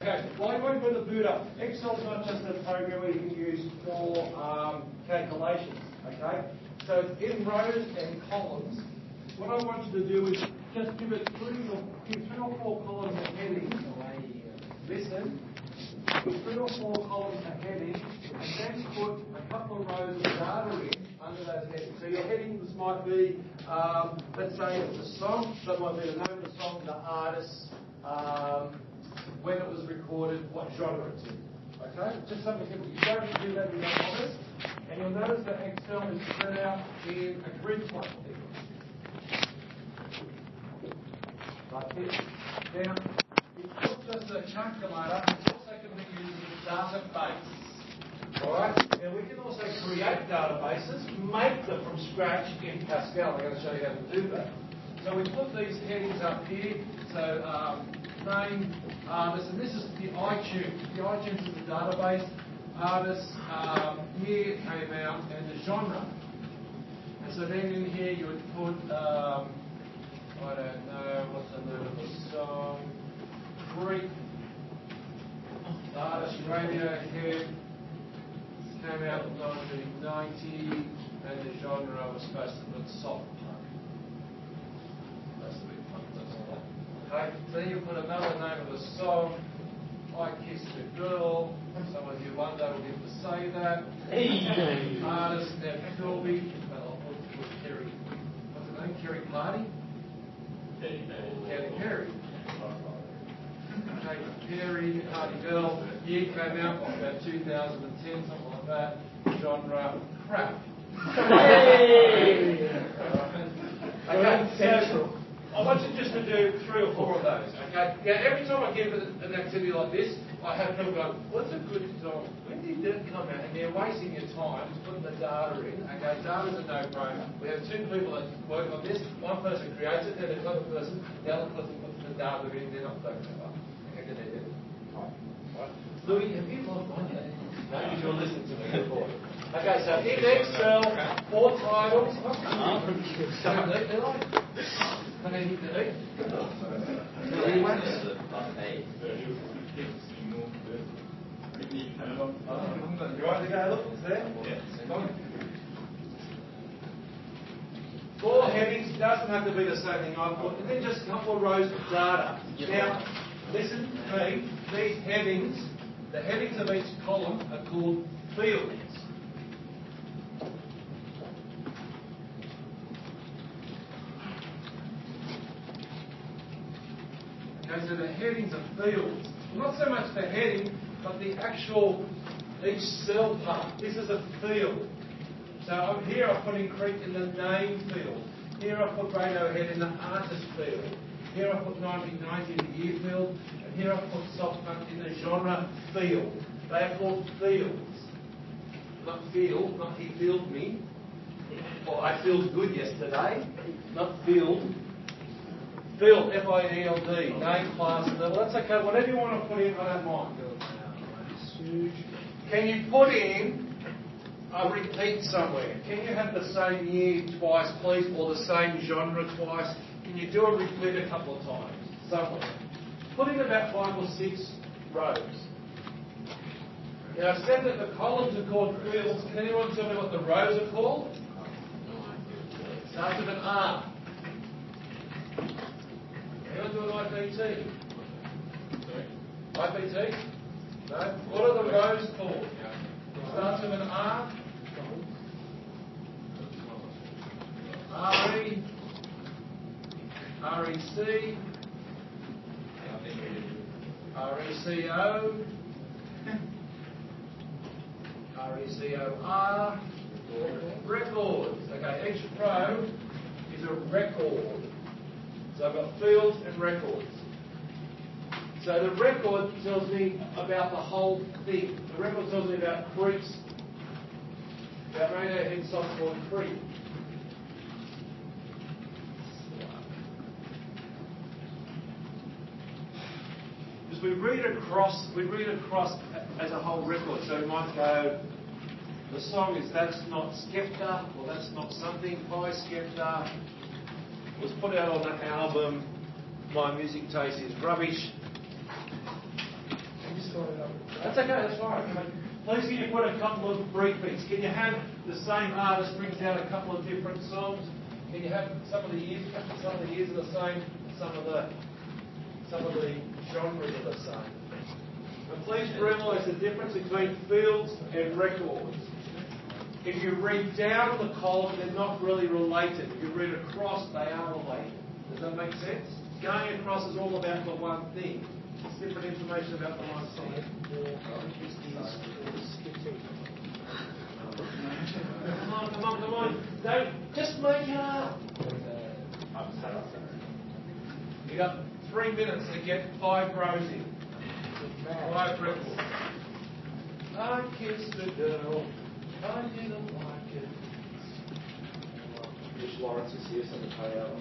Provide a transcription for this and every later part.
Okay, while you're waiting for the boot up, Excel's not just a program where you can use for calculations, okay? So in rows and columns, what I want you to do is just give it three or four columns of headings. Listen, three or four columns of headings, and then put a couple of rows of data in under those headings. So your headings might be, let's say it's a song, so it might be the name of the song, the artist, when it was recorded, what genre it's in. Okay? Just something simple. You don't need to do that in your office. And you'll notice that Excel is spread out in a grid plot. Like this. Now, it's not just a calculator, it's also can be used as a database. Alright? Now we can also create databases, make them from scratch in Pascal. I'm going to show you how to do that. So we put these headings up here. So name, artist, and this is the iTunes. The iTunes is the database. Artist, year it came out, and the genre. And so then in here you would put, I don't know, what's the name of the song? Greek. Artist, Radiohead. Came out in 1990, and the genre was supposed to be soft punk. That's the big punk, that's all that. Okay, so then you put another name of the song. I Kissed a Girl. Some of you one day will get to say that. Artist, now Philby. Well, I'll put Kerry. What's her name? Kerry Party? Katy Perry. Okay, Perry, Party Girl. Year came out about 2010, something like that. Genre, crap. Okay, so I want you just to do 3 or 4 of those, okay? Now, every time I give an activity like this, I have people go, what's a good song? When did that come out? And they're wasting your time just putting the data in, okay? Data's a no-brainer. We have 2 people that work on this. One person creates it, then another person, the other person puts the data in, they're not so clever. Okay, good idea. Right. Louis, have you logged on yet? No, because you're listening to me before. Okay, so in Excel, 4 titles. Don't eat, do I? Can I eat the eat? You want to go look? It's there? Yeah. 4 headings, doesn't have to be the same thing I've put, and then just a couple of rows of data. Now, listen to me, these headings, the headings of each column are called fields. Okay, so the headings are fields. Not so much the heading, but the actual, each cell part. This is a field. So here I put in Creek in the name field. Here I put Radiohead in the artist field. Here I put 1990 in the year field. And here I put soft punk in the genre field. They are called fields. Not field, not he filled me. Or I filled good yesterday. Not field. Field, F-I-E-L-D, name, class, level. That's okay. Whatever you want to put in, I don't mind. Can you put in a repeat somewhere? Can you have the same year twice, please, or the same genre twice? Can you do a repeat a couple of times somewhere? Put in about 5 or 6 rows. Now, I said that the columns are called fields. Can anyone tell me what the rows are called? Starts with an R. Anyone do an IPT? IPT? No? What are the rows called? Starts with an R. RE. REC. RECO. RECOR. Records. Okay, each row is a record. So I've got fields and records. So the record tells me about the whole thing. The record tells me about Creeks, about Radiohead soft called Creek. Because we read across as a whole record. So we might go, the song is That's Not Skepta, or That's Not Something by Skepta. Was put out on the album My Music Taste is Rubbish. That's okay, that's fine. Please can you put a couple of repeats? Can you have the same artist brings out a couple of different songs? Can you have some of the years are the same, some of the genres are the same? And please realise the difference between fields and records. If you read down the column, they're not really related. If you read across, they are related. Does that make sense? Going across is all about the one thing. It's different information about the one thing. Come on. Don't just make it up. You got 3 minutes to get 5 rows in. 5 records. I kissed a girl. I didn't like it. Rich Lawrence is here, so the payout.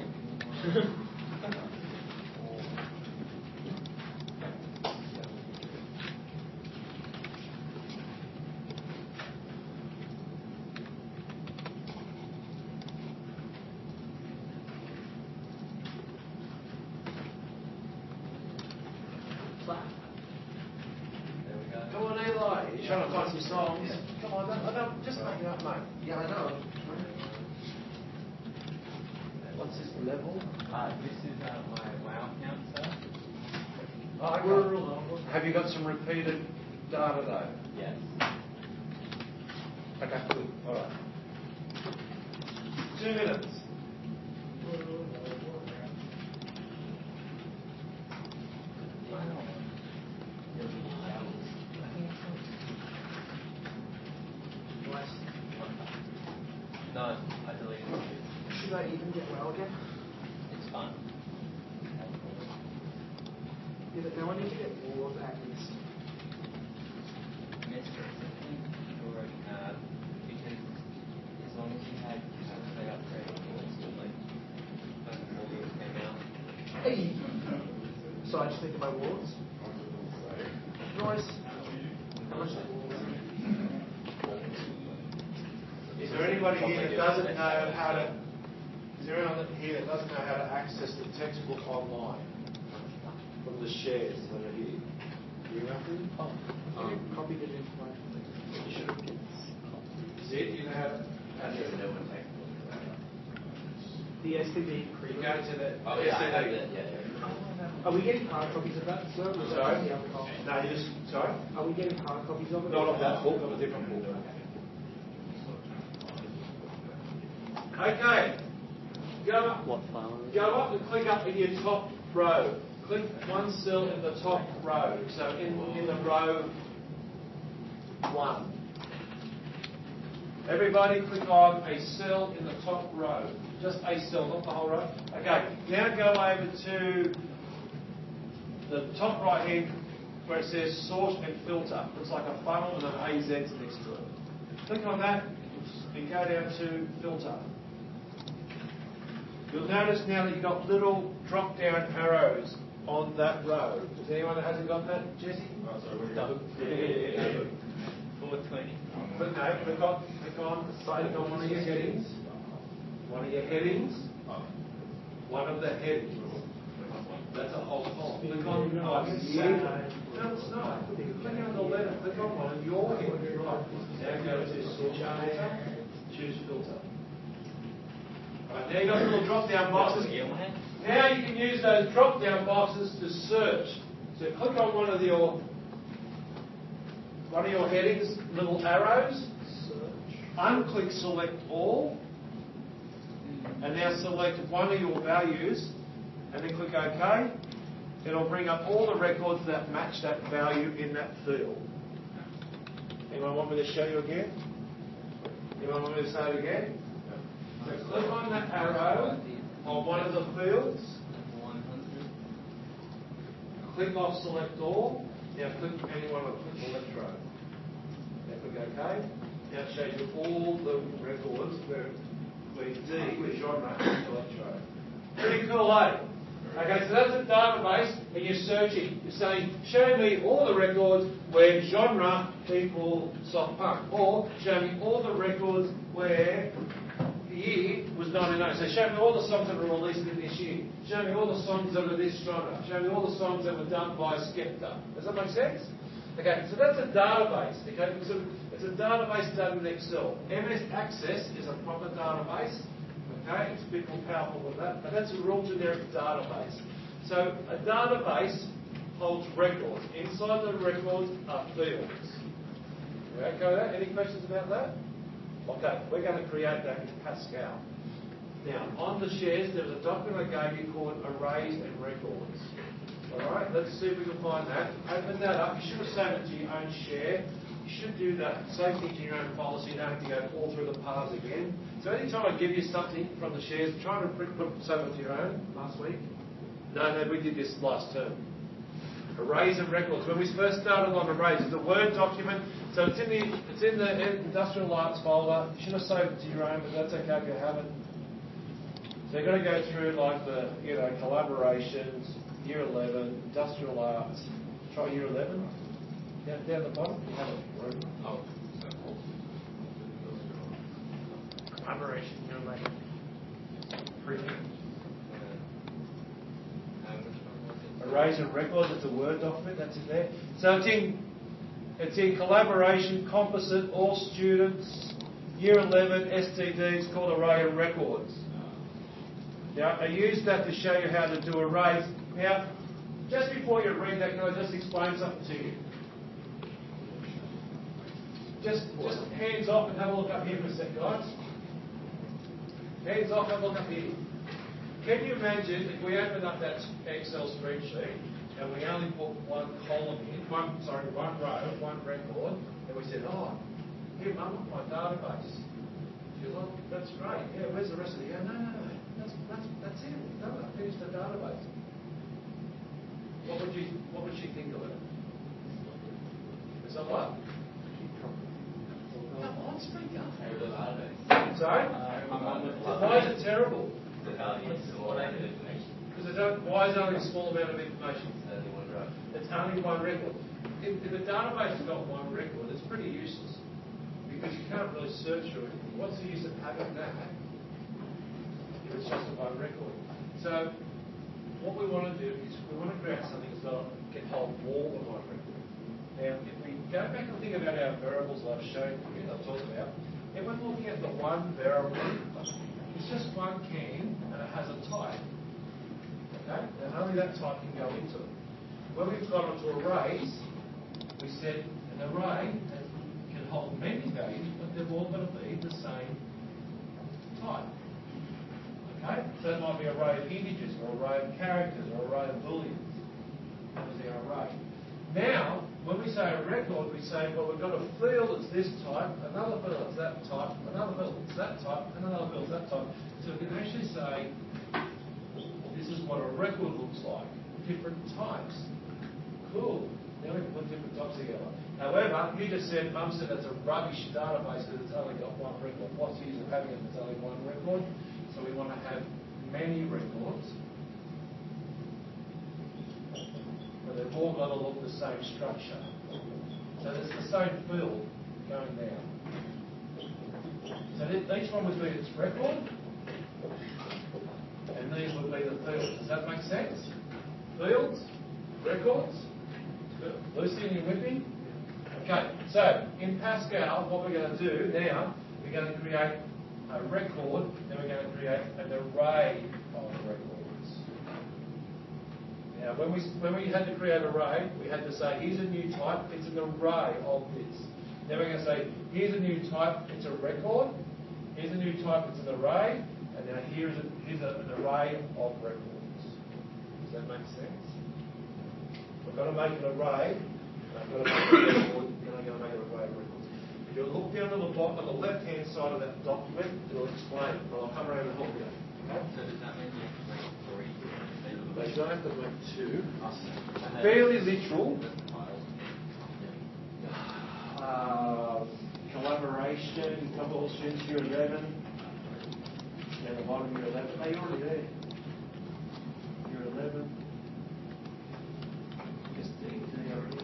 Come on, Eli. You're trying to find some songs. Come on, I don't just make it up, mate. Yeah, I know. What's this level? This is my wow count, sir. Oh, okay. Have you got some repeated data though? Yes. Okay, good. All right. 2 minutes. No, I deleted it. Should I even get well again? It's fine. Yeah, but now I need to get more of that list. Missed it. You already have, because as long as you had they upgraded instantly, when the warlords came out. Hey! So I just think of my warlords. Nice. How much are warlords? Is there anybody here that doesn't know how to? Is there anyone here that doesn't know how to access the textbook online from the shares that are here? Do you remember? Copy the information. You should have. See it? You know how to access it? The STD You pre. go to the. Oh, yeah, I have it. Yeah. Are we getting hard copies of that, sir? Sorry? No, you just. Sorry? Are we getting hard copies of it? Not of that book, of a different book. Okay. Go up and click up in your top row. Click one cell in the top row. So in the row 1. Everybody click on a cell in the top row. Just a cell, not the whole row. Okay. Now go over to the top right hand where it says sort and filter. Looks like a funnel and an AZ next to it. Click on that and go down to filter. You'll notice now that you've got little drop-down arrows on that row. Is there anyone that hasn't got that, Jesse? Oh, sorry, what Yeah. 420. Click on one of your headings. One of your headings. One of the headings. That's a whole column. Click on No, it's not. Click on the letter. Click on one of your headings. Right. Now go to sort filter. Choose filter. Right, now you've got little drop-down boxes. Now you can use those drop-down boxes to search. So click on one of your headings, little arrows. Unclick select all. And now select one of your values. And then click OK. It'll bring up all the records that match that value in that field. Anyone want me to show you again? Anyone want me to say it again? So click on that arrow on one of the fields. 100. Click off select all. Now click anyone on click the left row. Now click OK. Now it shows you all the records where D, where genre, is the left row. Pretty cool, eh? Okay, so that's a database and you're searching. You're saying, show me all the records where genre equals soft punk. Or show me all the records where the year was 1990. So show me all the songs that were released in this year. Show me all the songs that are this genre. Show me all the songs that were done by Skepta. Does that make sense? Okay, so that's a database. Okay, so it's a database done in Excel. MS Access is a proper database. Okay, it's a bit more powerful than that, but that's a real generic database. So a database holds records. Inside the records are fields. You okay with that? Any questions about that? Okay, we're going to create that in Pascal. Now, on the shares, there's a document I gave you called Arrays and Records. Alright, let's see if we can find that. Open that up. You should have saved it to your own share. You should do that. Save things to your own file so you don't have to go all through the paths again. So anytime I give you something from the shares, try to save it to your own. Last week? No, we did this last term. Arrays and Records. When we first started on Arrays, it's a Word document. So it's in the Industrial Arts folder. You should have saved it to your own, but that's okay if you haven't. So you've got to go through like the collaborations, Year 11, Industrial Arts. Try Year 11. Down the bottom, you have it. Oh, Collaboration, Year 11. Printing. Arrays and Records, it's a Word document, that's in there. So it's in collaboration, composite, all students, Year 11, STD, it's called Array and Records. Now, I use that to show you how to do arrays. Now, just before you read that, can I just explain something to you? Just hands off and have a look up here for a sec, guys. Hands off, have a look up here. Can you imagine if we open up that Excel spreadsheet and we only put one column in, one row, one record, and we said, oh, here, Mum, look my database. She goes, oh, that's great. Yeah, where's the rest of the year? No. That's it. We've done it. I finished the database. What would she think of it? Is that what? Come on, speak up. Sorry? Why is it terrible? Because why is it only a small amount of information? It's only one record. If a database has got one record, it's pretty useless because you can't really search through it. What's the use of having that if it's just a one record? So what we want to do is we want to create something that can hold more than one record. Now, if we go back and think about our variables I've shown you, I've talked about, if we're looking at the one variable, it's just one can and it has a type. Okay? And only that type can go into it. When we've got onto arrays, we said an array can hold many values, but they're all going to be the same type. Okay? So it might be an array of integers, or array of characters, or array of booleans. That was the array. Now, when we say a record, we say, well, we've got a field that's this type, another field that's that type, another field that's that type, and another field that's that type. So we can actually say, this is what a record looks like. Different types. Cool. Now we can put different types together. However, you just said, Mum said that's a rubbish database because it's only got one record. What's the use of having it if it's only one record? So we want to have many records. But they've all got to look the same structure. So there's the same field going down. So each one would be its record, and these would be the fields. Does that make sense? Fields, records. Lucy, are you with me? Okay, so in Pascal, what we're going to do now, we're going to create a record, then we're going to create an array of records. Now, when we had to create an array, we had to say, here's a new type, it's an array of this. Then we're going to say, here's a new type, it's a record. Here's a new type, it's an array. And now here's an array of records. Does that make sense? I've got to make an array, and I've got to make a record, and I've got to make an array of records. If you look down on the bottom, on the left-hand side of that document, it'll explain it. But I'll come around and help you. Okay? So does that mean you have to make 3? They don't have to make 2. Fairly literal. Collaboration, couple of students, year 11. Down the bottom, year 11. Oh, you're already there. Year 11. Just D already.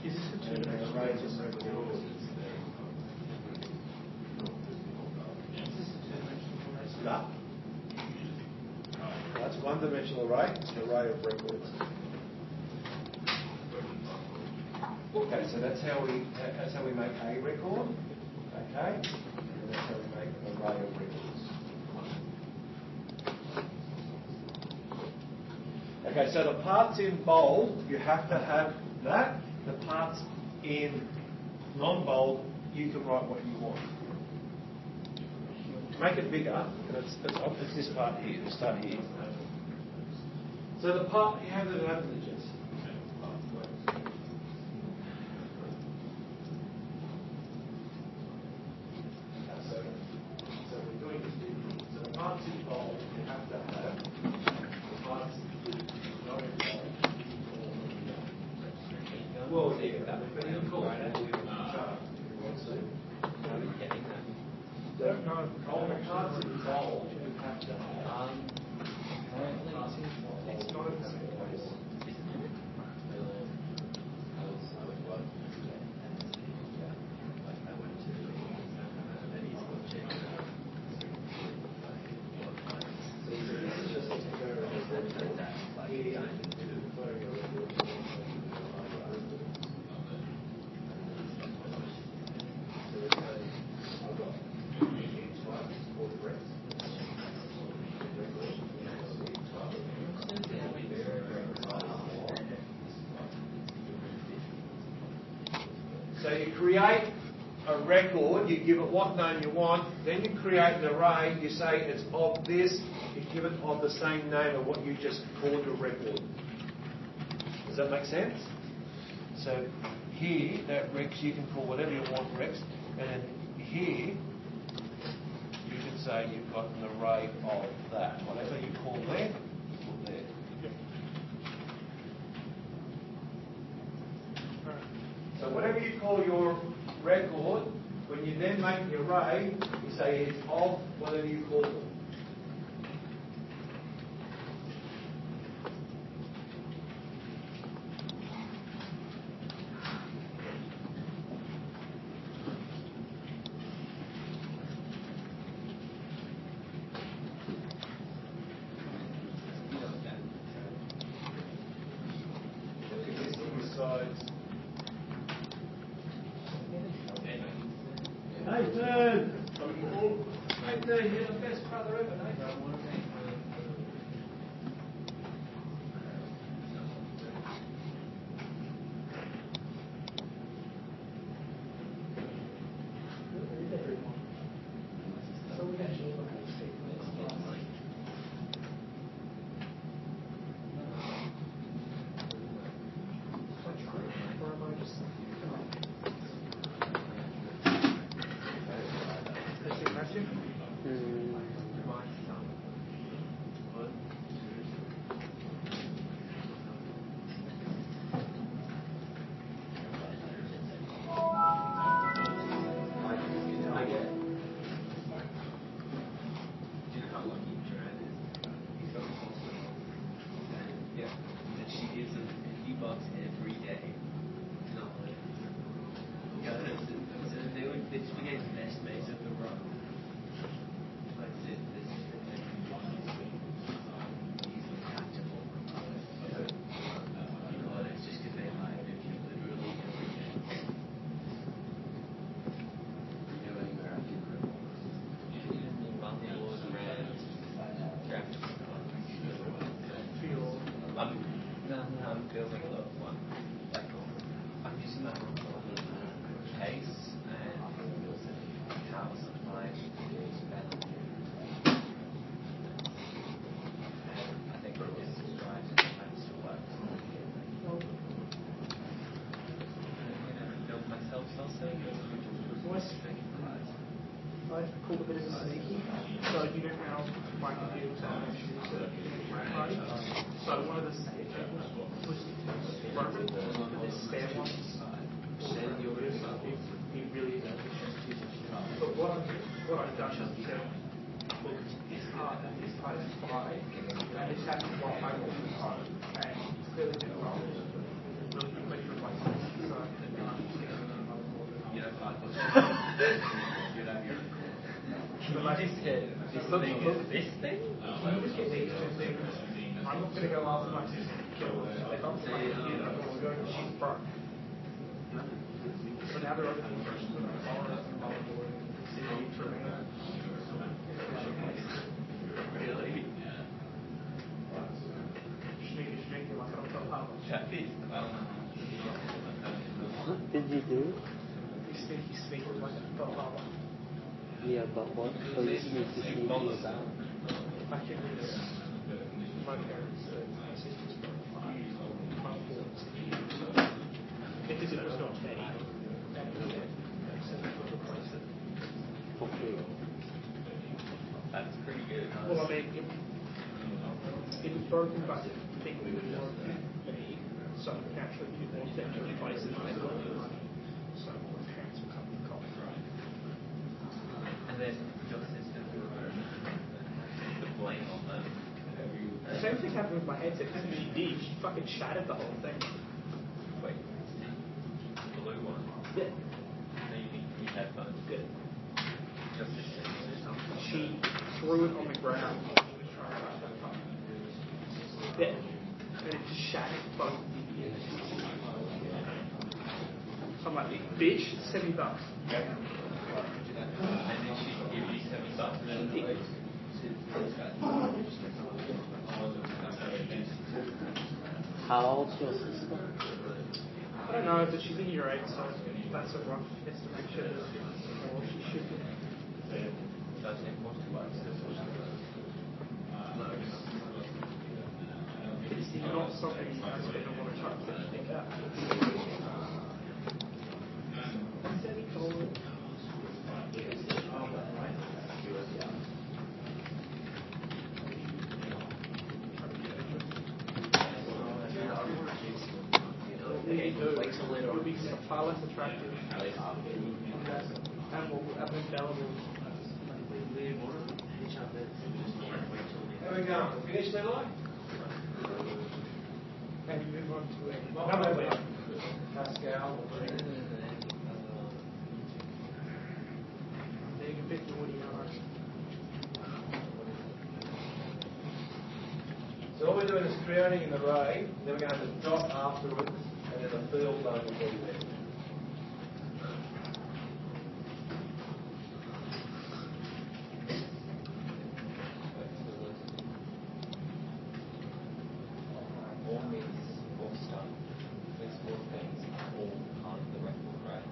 Is this the arrays and records? No. That's one-dimensional array. It's an array of records. Okay, so that's how we make a record. Okay, and that's how we make an array of records. Okay, so the parts in bold, you have to have that. The parts in non-bold, you can write what you want. To make it bigger, it's this part here, this start here. So the part, you have the digits. So we're doing this bit. So the parts in bold, you have to have the parts not in bold. Well, yeah, that would be cool. Right, all the parts in bold, you have to have. It's not in the same place. So you create a record, you give it what name you want, then you create an array, you say it's of this, you give it of the same name of what you just called your record. Does that make sense? So here, that Rex, you can call whatever you want Rex, and then here, you can say you've got an array of that. Whatever you call there, you put there. So whatever you call your record, when you then make the array, you say it's of whatever you call it. Nathan, you're the best brother ever, Nathan. I'm building a little one. I'm using that case and power supply. I think this is right. It still works. Build myself also. I called a bit of a sneaky, so you don't know my computer was having issues party. So one of the was broken, but this spare one he really is efficient. But what I've done is said, look, this part is fine, and this happens while I walk the code, and it's clearly been wrong. Really quickly replace it. So I'm just getting another one. You know, But like this thing is this thing? You just get these two things. I'm not going to go after my sister to kill her. If I'm saying, I'm going to go, she's broke. now they're opening versions of the forest and motherboard and city for me. Really? Sneaky like I don't feel how much. Chat this. I don't know. What did you do? Sneaky like I felt how much. Yeah, but what? So you sneaky about? Back in this, my parents, my sister's because it was not steady. Okay. That's pretty good. Well, I mean, it was broken, but I think we would want me, so naturally you want them to replace it and they're working money. So my parents will come to the cost. And then your sister the blame on them. The same thing happened with my headset. She fucking shattered the whole thing. Wait. The blue one. Yeah. So you think you had fun? Yeah. Your sister did something. She threw it on the ground. She was trying to rush that phone. Yeah. And it just shattered both the ears. I'm like, bitch, $70. And then she give you $70. How old's your sister? I don't know, but she's in year 8, so that's a rough estimation of what she should be. It's not something I spend a lot of time thinking about. You'll be far less attractive and more available. There we go. Finish, Levi? And move on to it. No, Pascal. Being a bit naughty, So all we're doing is creating an array, then we're going to have a dot afterwards, and then a field name will be there. All means all stuff. These four things are all part of the record, right?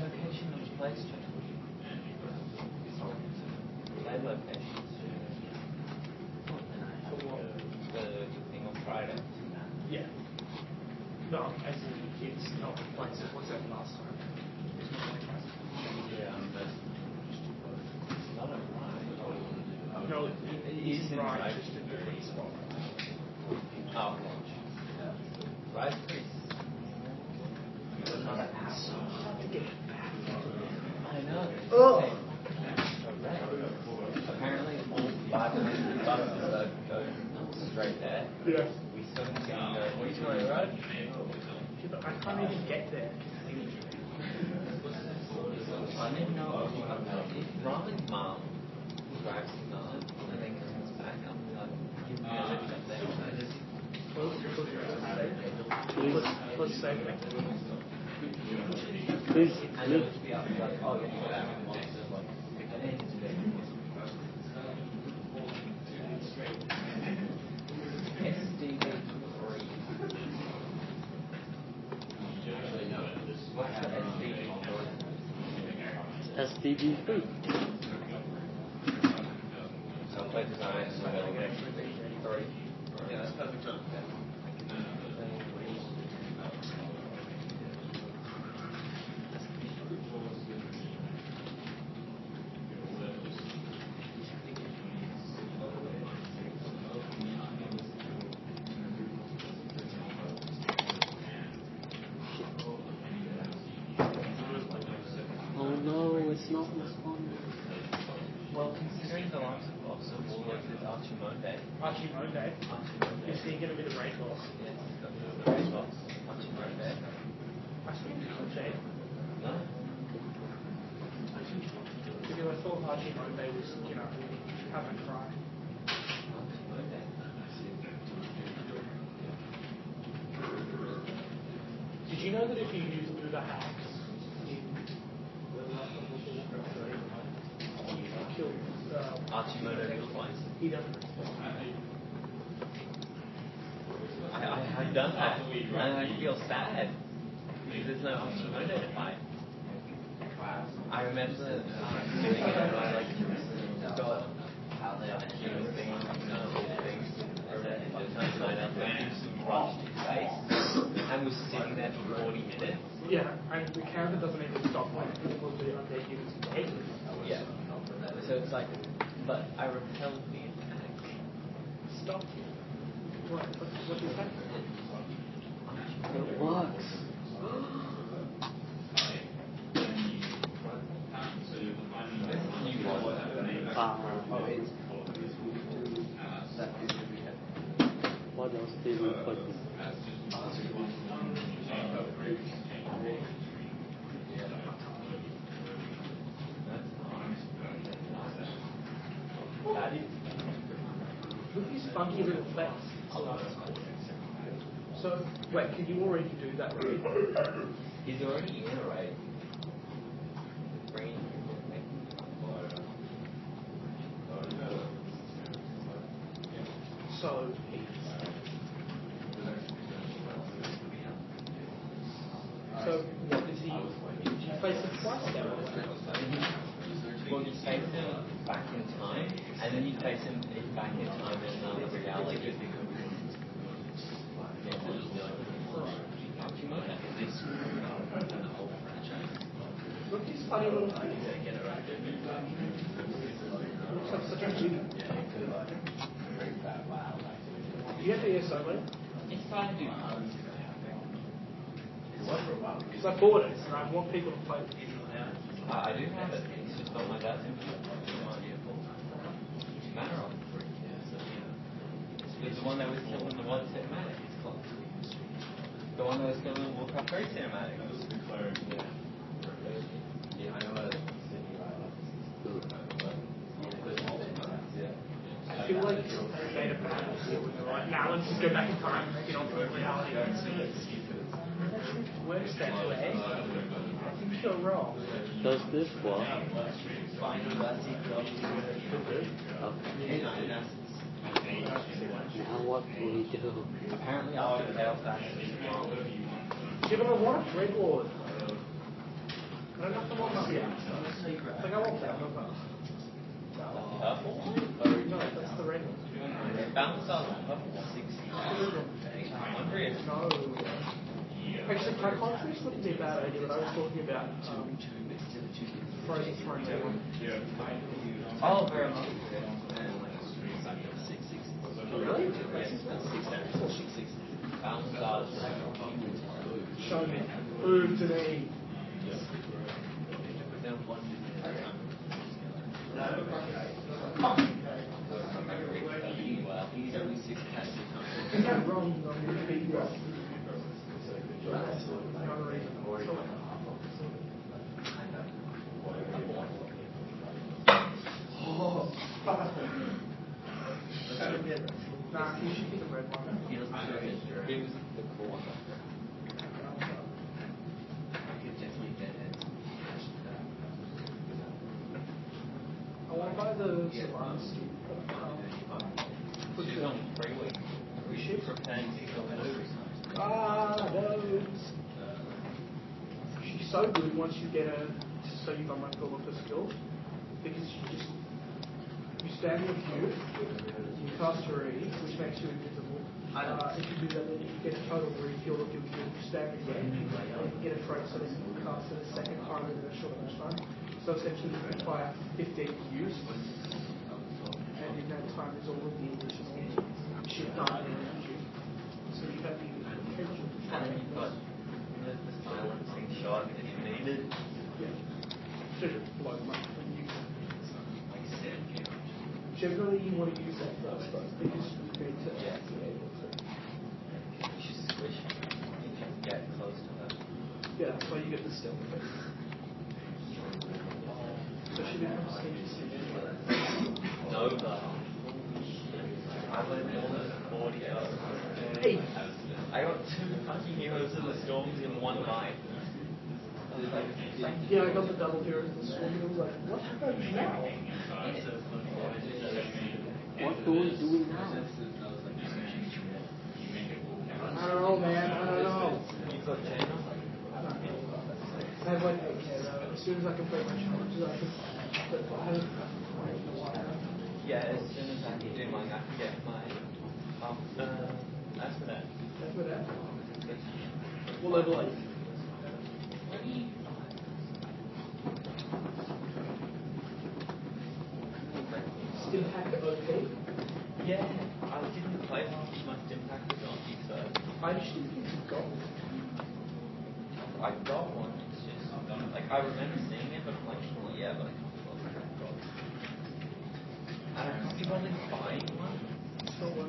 Location of the place change. Play locations. The thing on Friday. Yeah. No, as in it's not the place. What's that last time? It's not the place. Yeah, but it's not a right. No, it is right, just a different spot. Oh, okay. Right, pretty. Not an house. To get it back. I know. Oh. Apparently, all 500 buses go straight there. Yeah. We still can go. What are you doing, right? Yeah, but I can't even get there. I didn't know if Ryan's mum drives him up and then comes back up and like, give me a lift up there. I just Let's save it. Please, I know to be up like, oh, yeah, you back. And then SDB3. What's the SDB? SDB3. So I'll play design, so I'm going to get extra 3. Yeah, that's perfect. Oh no, it's not responding. Archimonde. Archimonde. You see, you get a bit of rate loss. Yes, got a bit of rate loss. Archimonde. Archimonde. No. Because I thought Archimonde was, having a try. Archimonde. Did you know that if you use Uber hacks in kill Archimonde response. he doesn't respond? I've done that, and I feel sad because there's no Archimonde to fight. I remember doing it, and I got how they are human things, things, and then by the time I rushed his face and was sitting there for 40 minutes. Yeah, and the counter doesn't even stop when all the undead units engage. Yeah. So it's like, but I repelled the attack. Stop you. What is that? It works. What else did we put? Look at these funky little flecks. So, wait, can you already do that raid? He's already in a raid. So, what is he? Did you face him twice now? Well, you face him back in time, and then you face him back in time in another reality. Look at these funny little things. Looks like such a beauty. Do you have the ESO link? It's fine, dude. Because I bought it and I want people to play it. I do have it. It's just not my dad's influence. It's matter of. It's the one that was killing the one cinematic. It's called. The one that was killing Warcraft 3 cinematic. Yeah, I know what I feel like beta panels here when they're like, now let's just go back in time and make it alternate reality. Works that way. I think you're wrong. Does this work? Final Fantasy. Okay. Now what do we do? Apparently after Chaos Action. Yeah, but I want a Dread Lord. I don't know if I want that yet. I think I want that. Purple? No, that's the red one. Balance out purple 60. I wonder if No. Actually, my contrast wouldn't be a bad idea, but I was talking about Frozen Throne. oh, very much. Really? Balance out. Show me. Prove to me. Well, he's only 6 past the time. Is that wrong? I'm going to beat you up. That's not a reason. Oh. Nah, you should get the red one. He doesn't do it. He was the corner. I could definitely get it. I want to buy the Savannah skin. She's on 3 weeks. We should. Preparing to go over. No. She's so good once you get her, so you've unlocked all of her skills. Because you stand in a queue, you cast her E, which makes you invisible. If you do that, then you get a total refuel of your queue. You stand again, and you get a trait so that you can cast it a second time in a short amount of time. So essentially you can fire 15 use, and in that time there's all of the additional shit done around you. So you have the potential to And then you've got the silencing shot if needed. yeah. Should have blown up when you Like 7 kills. generally you want to use that first, though, because you need to be able to. You should squish it. You should get close to her. Yeah, that's why you get the stealth effect. So she becomes sneaky. Nova. I went more than 40 hours. Hey! I got 2 fucking heroes in the storms in one life. Yeah, I got the double heroes in the storm and I was like, what happened now? What do we do now? I don't know, man. I don't know. You got Jenna? I have like 8K now. As soon as I complete my challenges, I can. But I haven't played in a while. Yeah, as soon as I can do mine, I can get my. That's for that. That's what that. What level are you? Stim Hacker OP? Yeah, I didn't play my Stim Pack was on, so. I actually think you got one. I got one, it's just. Like, I remember seeing it, but I'm like, well, yeah, but I can't remember what I got. And I can't be bothered buying one. So what?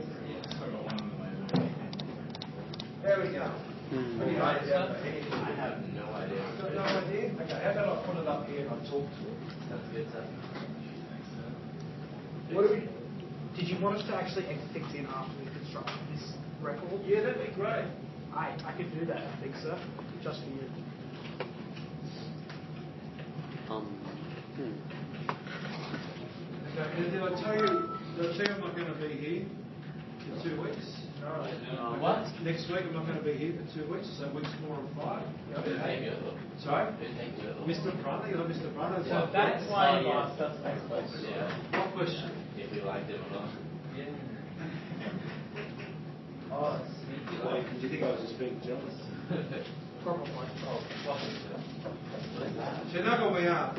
There we go. What do you write it down? I have no idea. Got no idea? Okay, how about I put it up here and I talk to it? That's good stuff. What do we? Did you want us to actually fix in after we construct this record? Yeah, that'd be great. I could do that, I think, sir. Just for you. Okay, did I tell you I'm not going to be here for 2 weeks? What? Next week I'm not going to be here for 2 weeks, so weeks 4 and 5. Sorry? Mr. Brunner, you're Mr. Brunner. So that's why you asked us next question. What question? If we liked it or not. Yeah. Oh, sneaky. Why, did you think I was just being jealous? Probably. Oh, fuck. Shinago we are.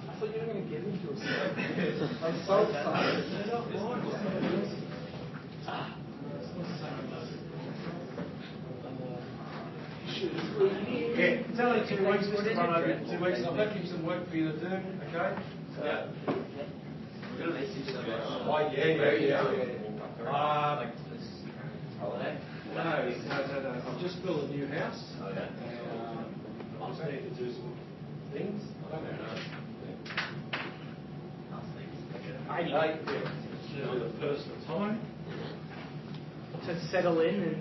I thought you were going to get into a story. I'm so excited. Yeah, it's only 2 weeks, Mr. Brunner. 2 weeks. I've left him some work for you to do, okay? Yeah. Oh, yeah. No. I've just built a new house. Okay. I just need to do some things. I don't know. For the personal time. To settle in and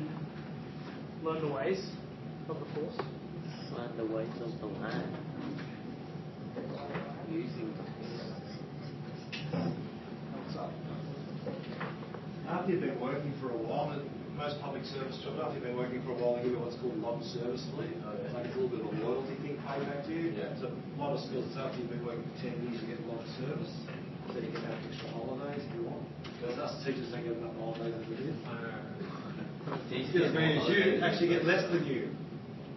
learn the ways of the force. Learn the ways of the land. Using. After you've been working for a while, and most public service jobs, after you've been working for a while, they give you what's called long service leave. It's like a little bit of a loyalty thing paid back to you. Yeah. So a lot of skills, after you've been working for 10 years, you get long service. So you can have extra holidays if you want. Because us teachers don't get enough holidays as it is. Excuse me, you actually get less than you.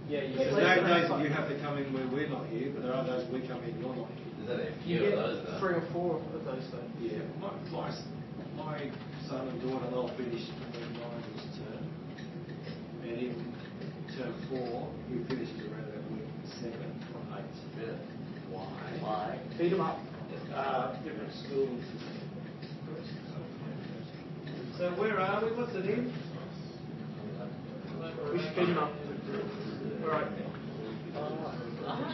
Yeah, you There's no days that you have to come in where we're not here, but there are days we come in and you're not here. Is that a You few get of those, 3 or 4 of those, though. Yeah, my son and daughter, they'll finish between 9 this term. And in term 4, he finishes around about week 7 or 8. Really? Why? Feed them up. Different schools. So where are we? What's it in? We should feed them up. All right.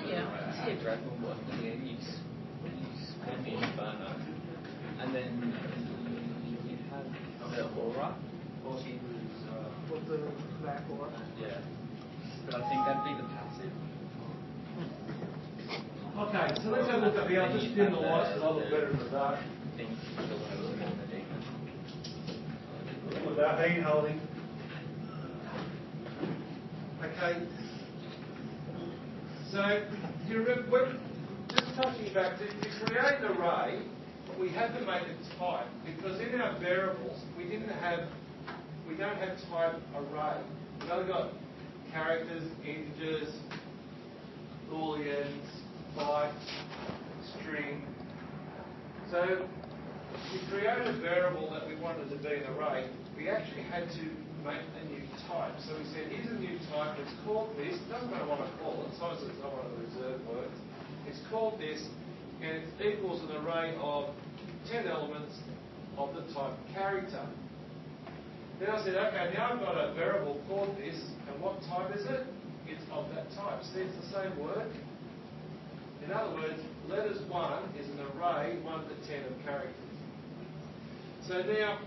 Yeah. I see a dragon working here. You spin me Inferno. And then you have the aura. What's the back or? Yeah. But I think that'd be the passive. Okay, so let's have a look up here. I'll just dim the lights because I look better in the dark. Think you'll have a look at the demon. Without being holding. Okay. So, you remember, when, just touching back, to create an array, we had to make it type because in our variables we don't have type array. We've only got characters, integers, booleans, bytes, string. So to create a variable that we wanted to be an array, we actually had to make a new type. So we said, here's a new type, it's called this, it doesn't matter what I call it, as long as it's not one of the reserved words. It's called this, and it equals an array of 10 elements of the type character. Then I said, okay, now I've got a variable called this, and what type is it? It's of that type. See, it's the same word. In other words, letters 1 is an array 1 to 10 of characters. So now,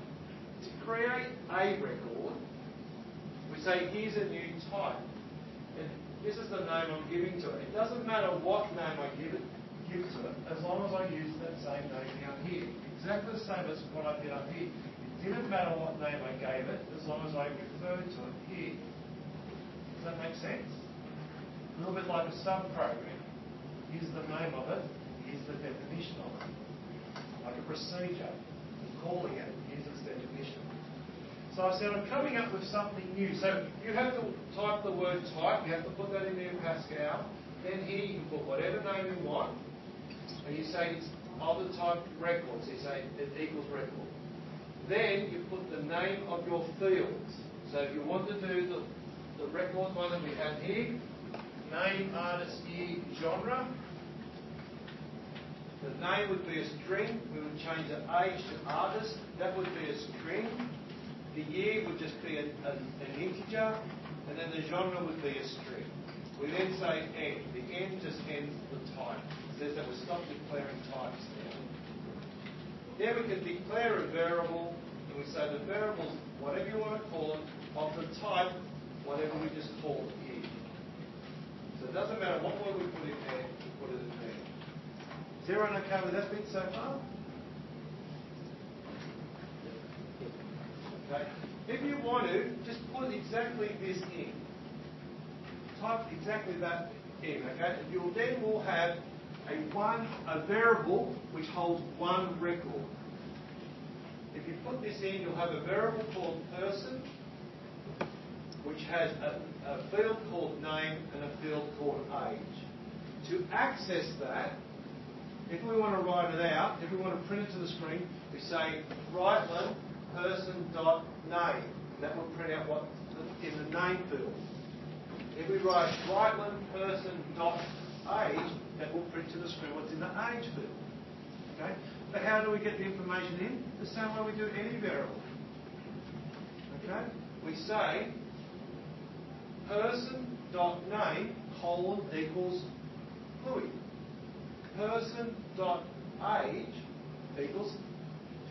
to create a record, we say here's a new type. And this is the name I'm giving to it. It doesn't matter what name I give to it, as long as I use that same name down here. Exactly the same as what I did up here. It didn't matter what name I gave it, as long as I referred to it here. Does that make sense? A little bit like a sub-program. Here's the name of it, here's the definition of it. Like a procedure. I'm calling it, here's its definition. So I said, I'm coming up with something new. So you have to type the word type, you have to put that in there in Pascal. Then here you can put whatever name you want. And you say it's of the type record. So you say it equals record. Then you put the name of your fields. So if you want to do the record one that we have here, name, artist, year, genre. The name would be a string. We would change the age to artist. That would be a string. The year would just be an integer. And then the genre would be a string. We then say end. The end just ends the type. It says that we stop declaring types now. Then we can declare a variable. And we say the variable's whatever you want to call it, of the type, whatever we just call it here. So it doesn't matter what word we put in there, we put it in there. Is everyone okay with that bit so far? Okay. If you want to, just put exactly this in. Type exactly that in, okay? You then will have a variable which holds one record. If you put this in, you'll have a variable called person, which has a field called name and a field called age. To access that, if we want to write it out, if we want to print it to the screen, we say Brightland person.name. That will print out what's in the name field. If we write Brightland person.age, that will print to the screen what's in the age field. Okay? But how do we get the information in? The same way we do any variable. Okay? We say person.name equals Louis. Person.age equals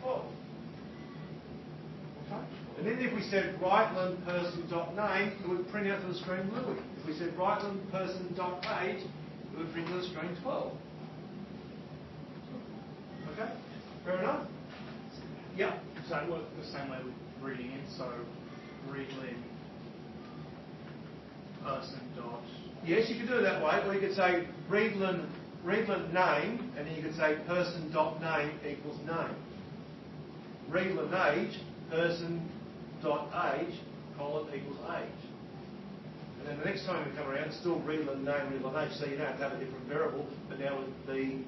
12. Okay? And then if we said Brightland person.name, it would print out to the screen Louis. If we said Brightland person.age, it would print to the screen 12. Okay? Fair enough? Yeah. So it works the same way with reading it. So readlin person dot. Yes, you could do it that way, or you could say readlin name, and then you could say person dot name equals name. Readlin age, person dot age, equals age. And then the next time we come around, still readlin name, readlin age, so you don't have to have a different variable, but now with the.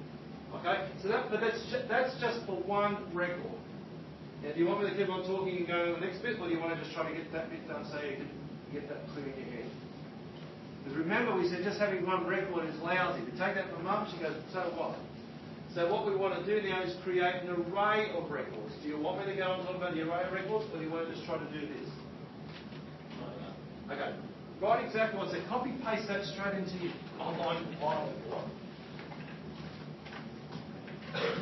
Okay, so that's just for one record. Now, do you want me to keep on talking and going on the next bit, or do you want to just try to get that bit done so you can get that clear in your head? Because remember, we said just having one record is lousy. We take that from Mum, she goes, so what? So what we want to do now is create an array of records. Do you want me to go and talk about the array of records, or do you want to just try to do this? Okay. Write exactly what I said. Copy paste that straight into your online compiler.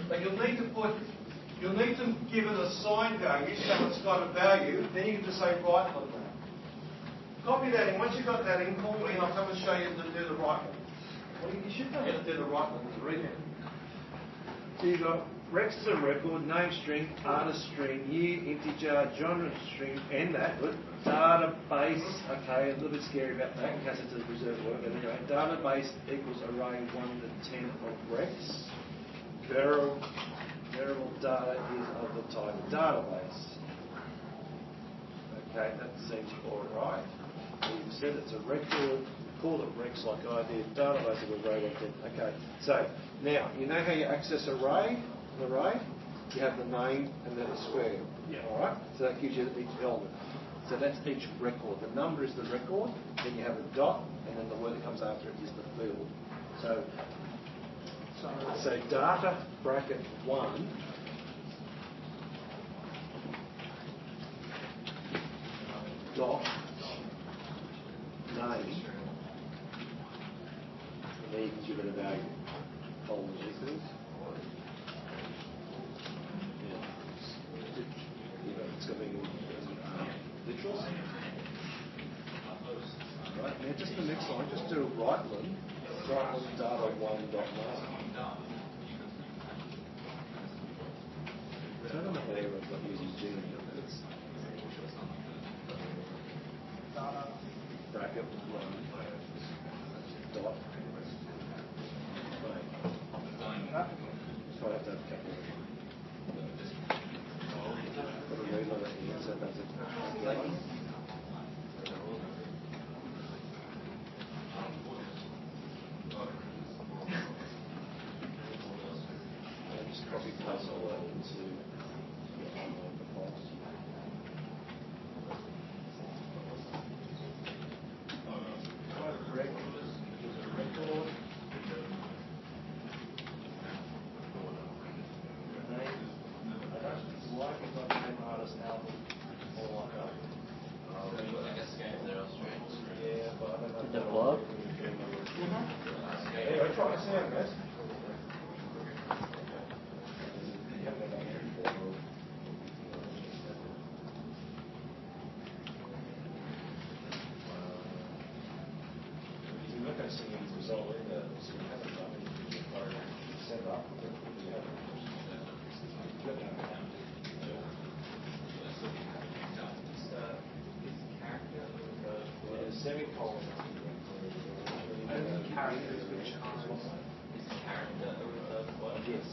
But you'll need to give it a sign value so it's got a value. Then you can just say right on that. Copy that in. Once you've got that in, call me and I'll come and show you to do the right one. Well, you should know how to do the right one to read it. So you've got Rex is a record, name string, artist string, year, integer, genre string, and that. Good. Database, okay, a little bit scary about that in case it's a reserved word, but anyway, database equals array 1 to 10 of Rex. Variable data is of the type database. Okay, that seems all right. You said it's a record, call it Rex like I did, database of array 1 to 10. Okay, so now, you know how you access an array? You have the name and then a square. Yeah. Alright? So that gives you each element. So that's each record. The number is the record, then you have a dot, and then the word that comes after it is the field. So so data bracket 1 dot name. And then you can give it a value. Columns equals. It's going to be literal. Right, now just the next line, just do Brightland data 1 dot name. I don't know how everyone's got using G. Bracket 1 dot name. So I have to have a couple of put a read on it here, so that's it. And just copy paste all that into the box. Correct. Record. The blog? Anyway, try to sound, guys. You're not going to see any result either, so you haven't done anything program set up. You haven't. Semicolon. Characters which are Yes.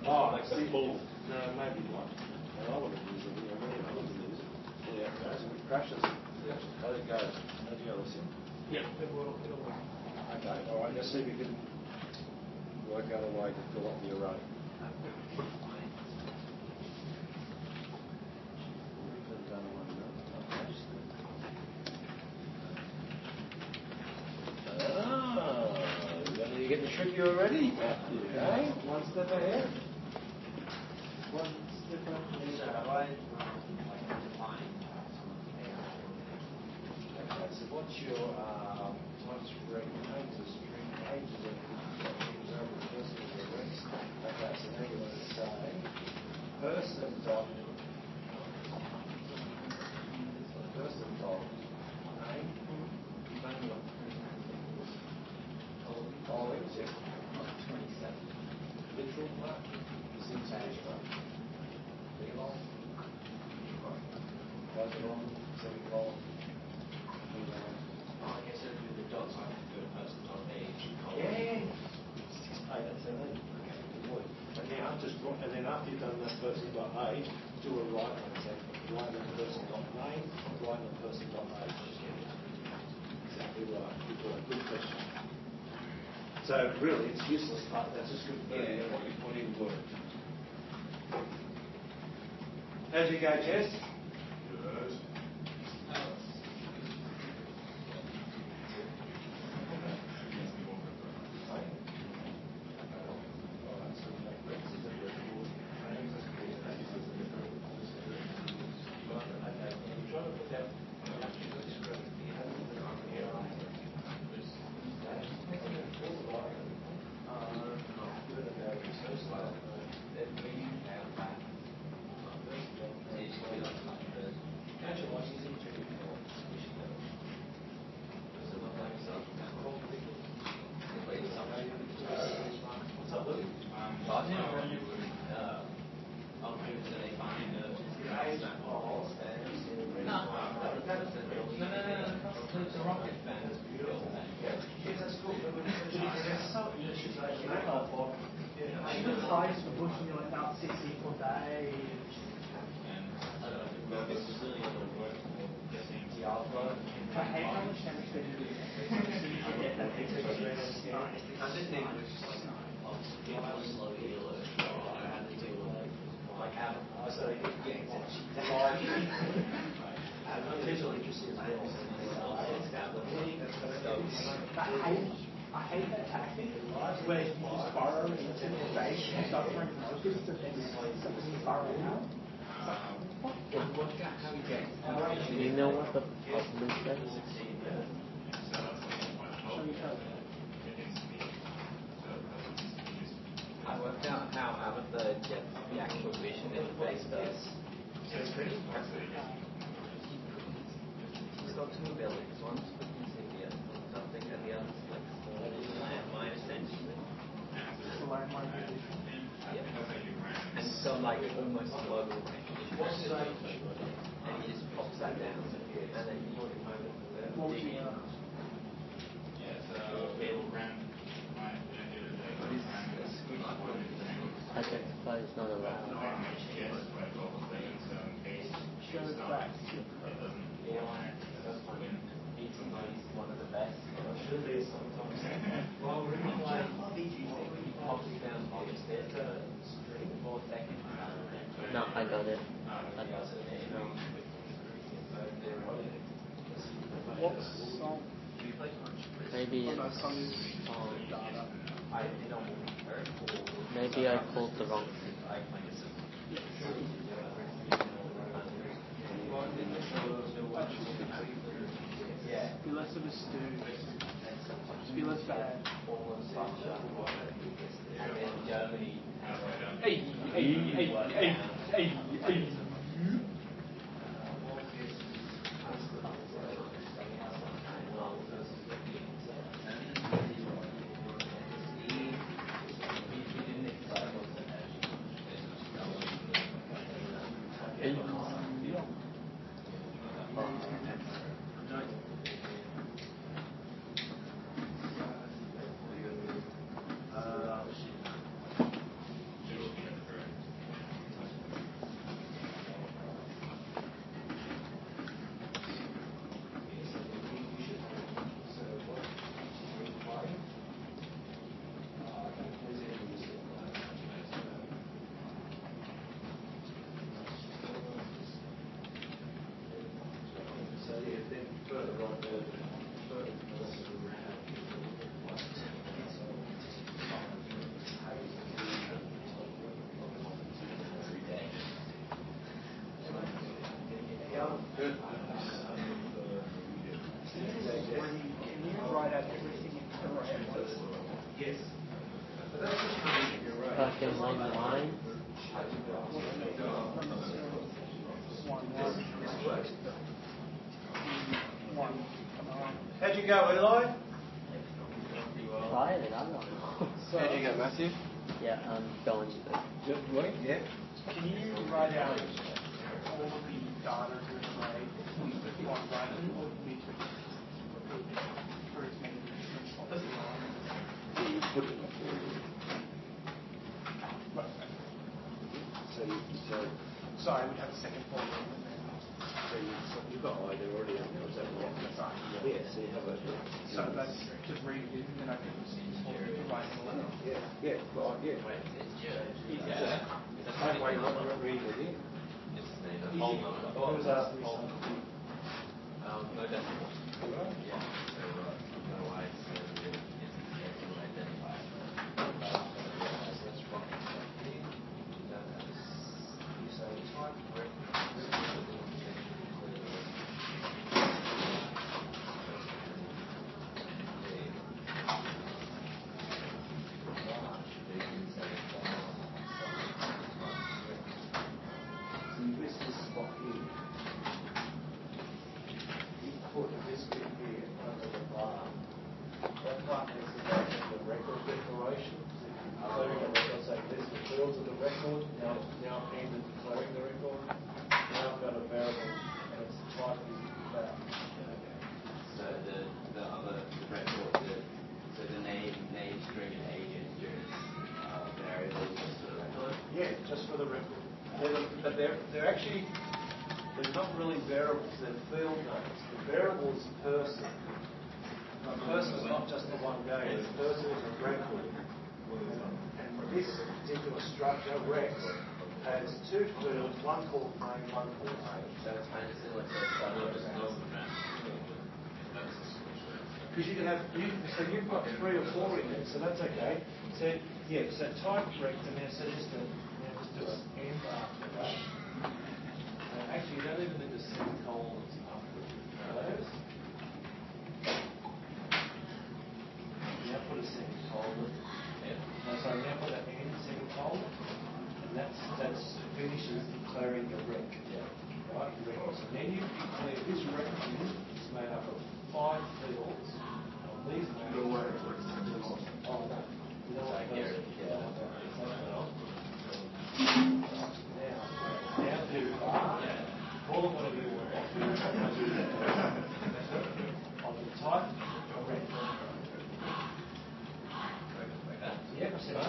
Oh, like simple. No, maybe not. I want to use it. I want to use it. Yeah, it crashes. Yeah. How did it go? How did you go, listen? yeah, it'll work. Okay, all right, let's see if we can work out a way to fill up the array. You're getting the trick already? Okay, one step ahead. One step ahead. Okay, so what's your what's names of string ages of person is the rest? Okay, so now you want to say person dot name. Columns, yes. 27. Literal mark. Syntax mark. Belong. Close it on. Semicolon. I guess it'll do the dots like a person dot age. Yeah. Hey, that's it. Okay, good boy. And now and then after you've done that person dot age, do a right one. So right on person dot name, right on person dot age. Exactly right. Good boy. Good question. So really, it's useless, but that's just confirming what you put in Word. How'd you go, Jess? Good. I hate that tactic where you just borrow and Do you know what the problem is then? I worked out how Avatar gets the actual vision interface does. He's got two abilities. One's for insignia or something, and the other's like for landmine essentially. Yeah. And so like almost global recognition. And he just pops that down. And then you can dig in. Identify is not allowed. Shows that. He's one of the best. Should be sometimes. Well, really like he pops down upstairs for 4 seconds. No, I got it. What song? Maybe it's I did on maybe I called the wrong thing. Yeah. Be less of a stew. Just be less bad. And then Germany. Hey. Fucking line. How'd you go, Eli? Tried it, I'm not. How'd you go, Matthew? Yeah, I'm going to. Just wait. Yeah. Can you write out all of the data driven by one button or be for as many as possible? Sorry, we have a second point. You've got idea already, haven't you? Is that right? That's right. Yeah, so you have it. So that's just read it and I can write it all. Yeah, right, yeah. Same way what you're reading it in. I was asking me something. No, definitely. Yeah. Otherwise, it's identified. Let's rock it. So type This is spot here. You put this bit here under the bar. That part is the record declaration. Declaring the record, say this the fields of the record. Now Ian is declaring the record. Now I've got a variable and its type is that. So the other record, so the name, string, and age integers variables just for the record. Yeah, just for the record. But they're actually, they're not really variables, they're field names. The variable is a person. A person is not just the one game, the person is a record. And this particular structure, Rex, has two fields, one called name, one called age. So it's kind of similar to Because you can have, so you've got 3 or 4 in there, so that's okay. So yeah, so type correct, and now so just do end after that. Actually, you don't even need the semicolons after those. Now put a semicolon. No, sorry, now put an end semicolon, and that finishes declaring the rec. Right, rec. So then you declare this rec is made up of 5 fields. These are made up of oh no. You don't want those. You don't want that. Now do all of what you want on the type correct. Yeah, so now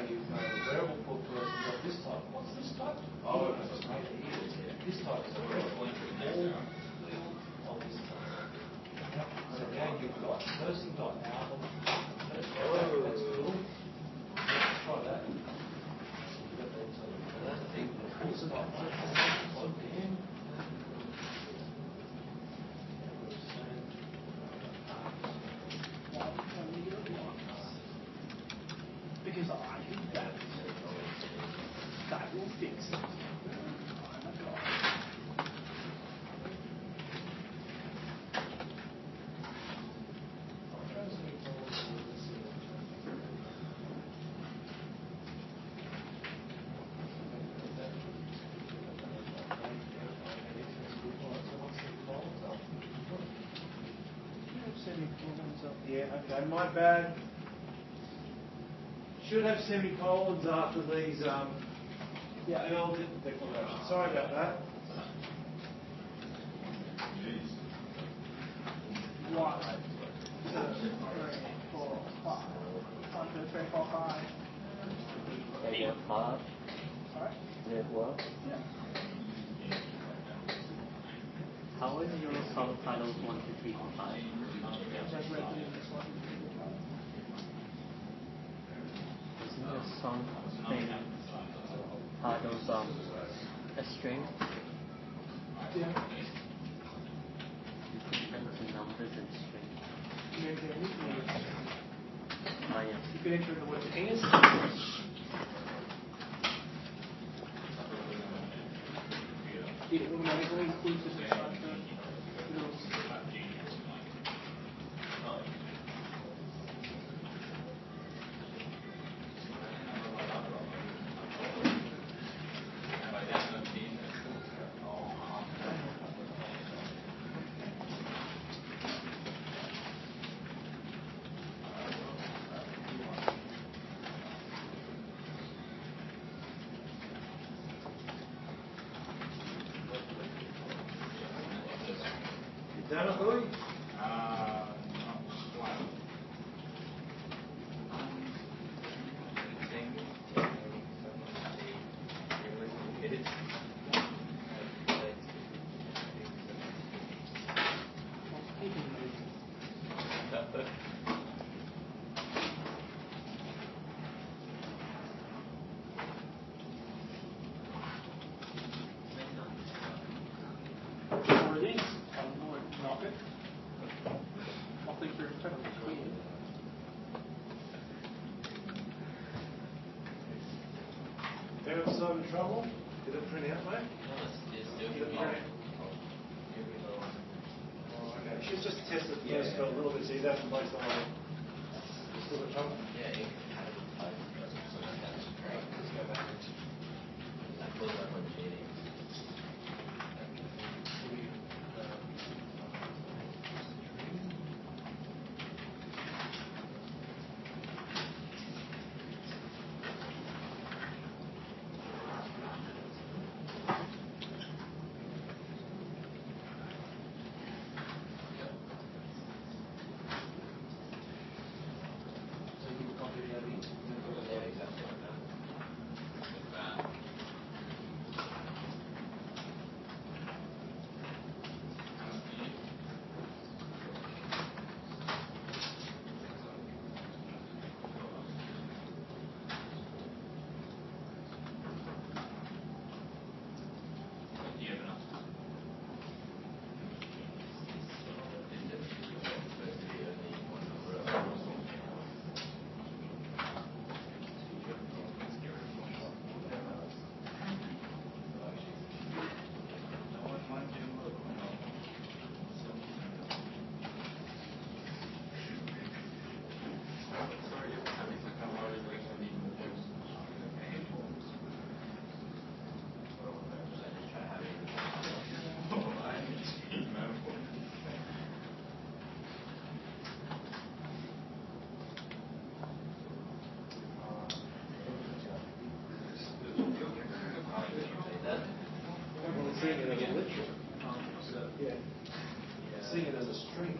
you've made a variable called person of this type. What's this type? Oh, this type is a variable. All of this type. So now you've got person.album. That's cool. Let's try that. Because I think that will fix it. Yeah, okay, my bad. Should have semicolons after these field declarations. Sorry about that. 1, 2, 3, 4, 5. 1, 2, 3, 4, 5. Area part, Alright? network. Yeah. How is your subtitles 1, 2, 3, 4, 5? Just read this one. Isn't there something part of a string? Yeah. You can send the numbers and string. You can enter anything. Ah, yeah. You can enter the word anus. It automatically includes the structure. Done it, Louis? Some trouble? Did it print out, mate? Did it print out? Oh, okay. You should just test it first for a little bit so you don't have to waste all of it. Still got trouble? Yeah, let's go back. I close up on the meeting. Yeah. See it as a string.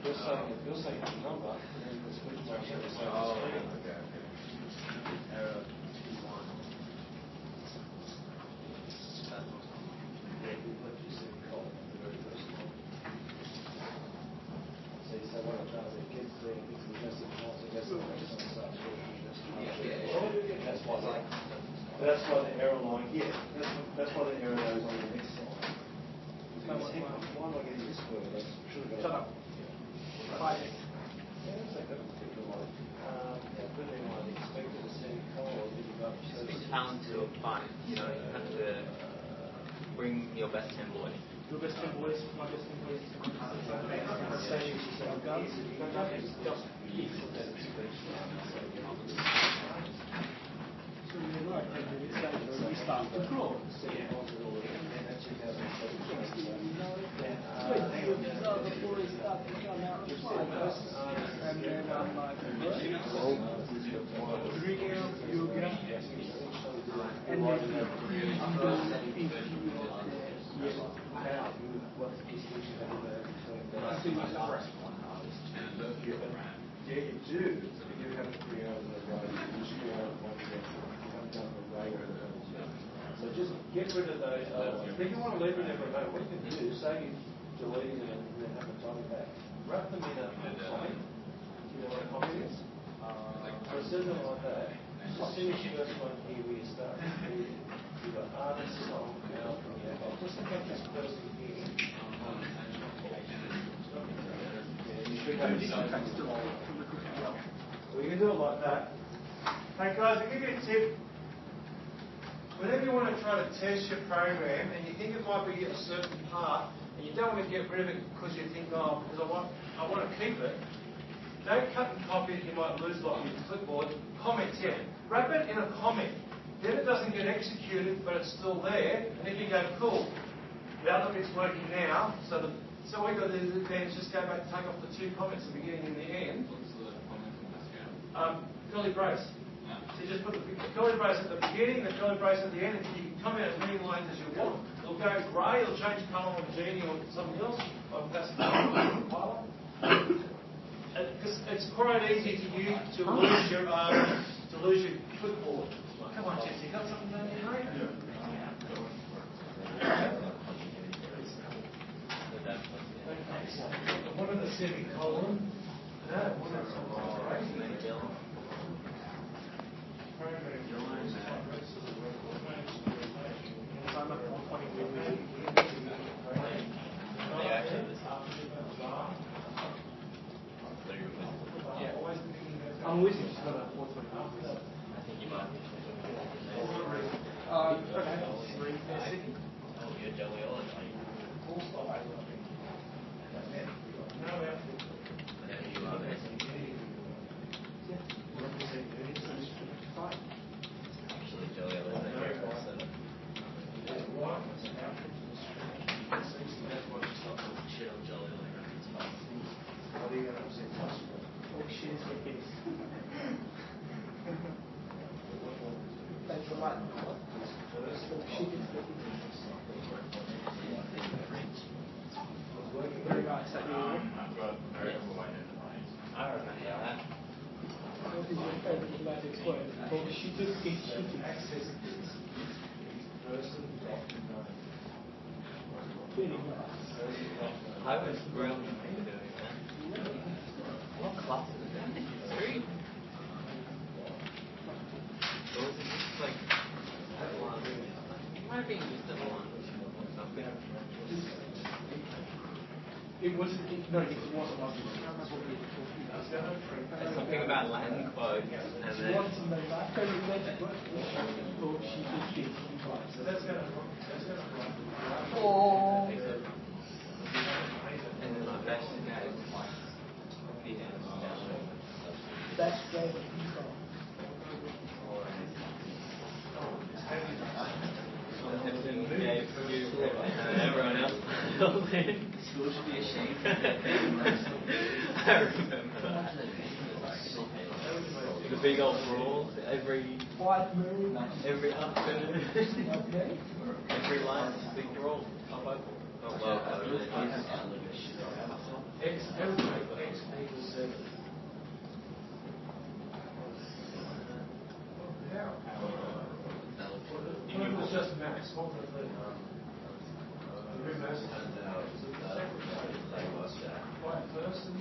You're saying it's a number, and then the switch ratio is saying a string. Okay. Error 1. Yeah, you put your semicolon at the very first one. See, so what it does, it gets the decimal, it gets the next one, so that's why the error line, that's why the error goes on the next line. Why am I getting this word? I should have got Shut up. Yeah, it's like that. But then I expected a semicolon, didn't go. It's talented, fine. You know, you have to bring your best 10 boys. Your best 10 boys, my best 10 boys. So you're right, we start to grow. These are the boys start to come out of fire. And then I'm like, bring out yoga. And then the Yeah, you do. You haven't created a road. You just created one object. You haven't done a ray or a. So just get rid of those elements. If you want to leave it every day, what you can do, say you delete it and then have to type it back. Wrap them in a comment. You know what a comment is? So it says it like that. Just finish the first one here where you start. You've got artist, song, album, just look at this person here. Well, you can do it like that. Hey guys, I'll give you a tip. Whenever you want to try to test your program and you think it might be a certain part and you don't want to get rid of it because you think, oh, because I want to keep it, don't cut and copy it, you might lose it on your clipboard. Comment it. Wrap it in a comment. Then it doesn't get executed, but it's still there. And if you go, cool, now look, it's working now. So what you've got to do then is just go back and take off the 2 comments at the beginning and the end. Curly brace. So you just put the curly brace at the beginning, the curly brace at the end, and you can comment as many lines as you want. It'll go grey, it'll change colour on Genie or something else. That's pilot. Because it's quite easy to lose your clipboard. Come on, Jesse, you got something down here, mate? One of the semicolon. One of the I'm with you. She's got a 420. I think you might be. Okay. 3 Oh, you're Joey Owen, are you? Whenever you are there. Actually, Joey Owen is a great person. Shit on Joey Owen. What are you going to say? Oh, shit, it's like this. Thanks a lot. Very nice. I remember that. What is your favorite magic word? Oh, she just gets you access this. Very nice. I was brilliant in doing that. What class is that? 3? Or was it just like at 1? It might be just at 1 or something. It wasn't, no, it wasn't like this. There's something about Latin quotes and then... What's in the last favorite magic word? Oh, she just gets you. So that's going to Oh. And then my best game was like... Best favorite people. Yeah, for you and everyone else. School should be ashamed. I remember. The big old brawls every afternoon. Every line is a big brawl. X equals 7. It was just max. What was the right person?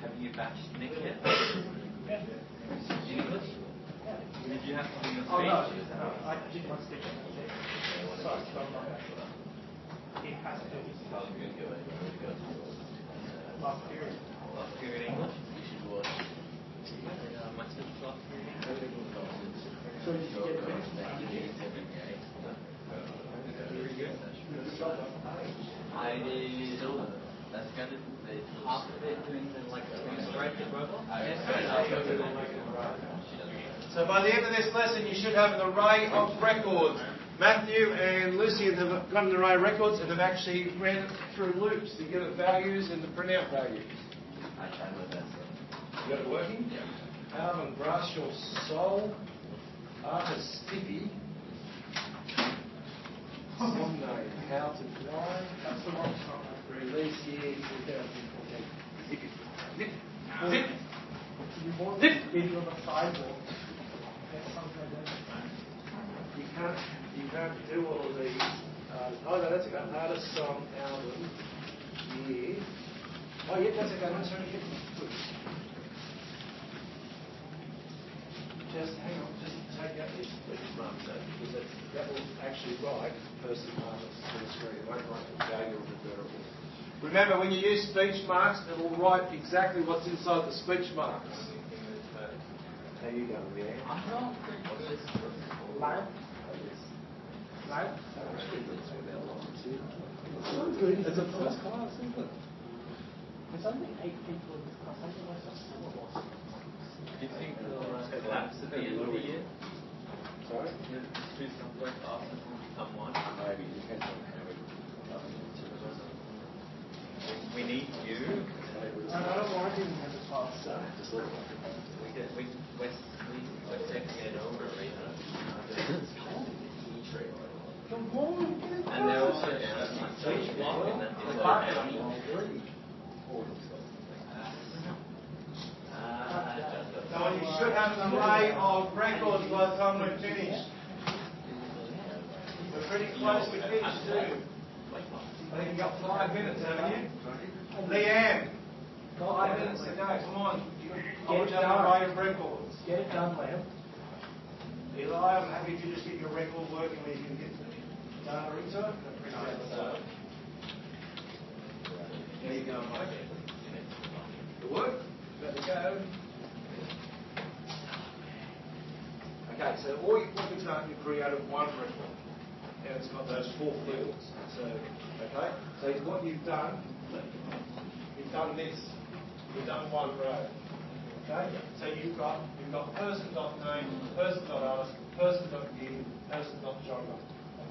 Have you batched Nick yet? English? Did you have to do your speech? Oh, no, I did my speech. Sorry, so I'm not actually. It has to do with last period. Last period English? You should watch. My speech last period English. So did you get it? I did. That's kind of half of it doing the like straight to robot. So by the end of this lesson, you should have an array of records. Matthew and Lucian have got an array of records and have actually ran it through loops to get the values and the printout values. I tried my best. You got it working? Yeah. Alvin, brush your soul. Arthur, sticky. Sunday, how to fly. That's the wrong song. Release year 2014. Zip it. Zip. Zip. You want Zip. to be on the sidewalk. That's something like that. You can't do all of these. Oh no, that's okay. Artist song, album, year. Oh yeah, that's okay. That's right. Just hang on. Just take out this month, because that will actually write person artist to the screen. It won't write the value of the variable. Remember, when you use speech marks, it will write exactly what's inside the speech marks. How you going, Leanne? Live? Live? It's a first class, isn't it? There's only 8 people in this class. I think that's just some of us. Do you think they'll collapse at the end of the year? Sorry? Do software classes will become one? Maybe, depends on how we We need you. I don't want to have a class. We're taking it over later. Come on. And they're also down at my speech block and that is So you should have an array of records by the time we're finished. We're pretty close to finished too. I think you've got 5 minutes, haven't you? Leanne, 5 minutes to go. Come on. I want you to have an array of records. Get it done, Liam. Eli, I'm happy to just get your record working where you can get data into it. There you go, mate. Good work. About to go. Okay, so what we've done, you've created one record. And it's got those 4 fields. So, okay, so what you've done this. You've done one row. Okay, so you've got person.name, person.artist, person.year, person.genre.